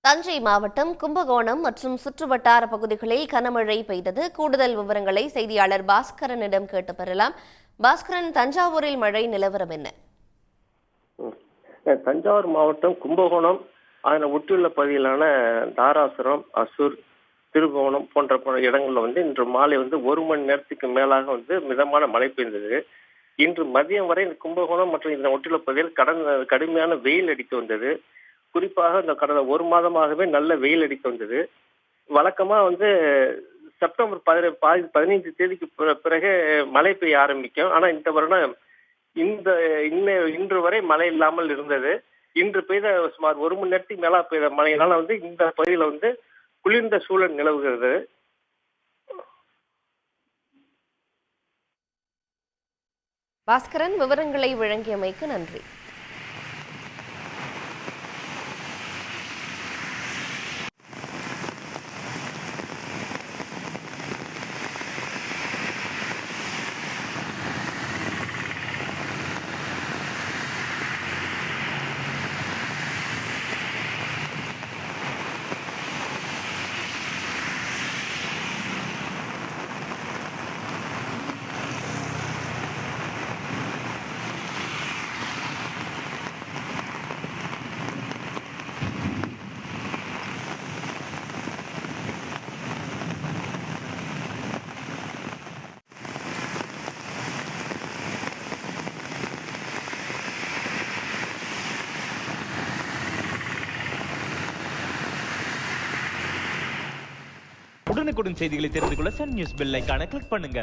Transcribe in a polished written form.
தஞ்சை மாவட்டம் கும்பகோணம் மற்றும் சுற்றுவட்டார பகுதிகளில் கனமழை பெய்தது. கூடுதல் விவரங்களை செய்தியாளர் பாஸ்கரனிடம் கேட்டு பெறலாம். பாஸ்கரன், தஞ்சாவூரில் மழை நிலவரம் என்ன? தஞ்சாவூர் மாவட்டம் கும்பகோணம் அதனை ஒட்டியுள்ள பகுதியிலான தாராசுரம், அசூர், திருபுவனம் போன்ற இடங்கள்ல இன்று மாலை ஒரு மணி நேரத்துக்கு மேலாக மிதமான மழை பெய்தது. இன்று மதியம் வரை இந்த கும்பகோணம் மற்றும் இதனை ஒட்டியுள்ள பகுதியில் கடுமையான வெயில் அடித்து வந்தது. குறிப்பாக இந்த கடந்த ஒரு மாதமாகவே நல்ல வெயில் அடித்து வந்தது. வழக்கமா செப்டம்பர் 15 தேதிக்கு பிறகு மழை பெய்ய ஆரம்பிக்கும். ஆனா இந்த வருடம் இன்று வரை மழை இல்லாமல் இருந்தது. இன்று பெய்த சுமார் ஒரு மணி நேரத்துக்கு மேலா பெய்த மழையினால இந்த பகுதியில குளிர்ந்த சூழல் நிலவுகிறது. பாஸ்கரன், விவரங்களை வழங்கியமைக்கு நன்றி. உடனுக்குடன் செய்திகளை தெரிந்து கொள்ள சன் நியூஸ் பெல் ஐகானை கிளிக் பண்ணுங்க.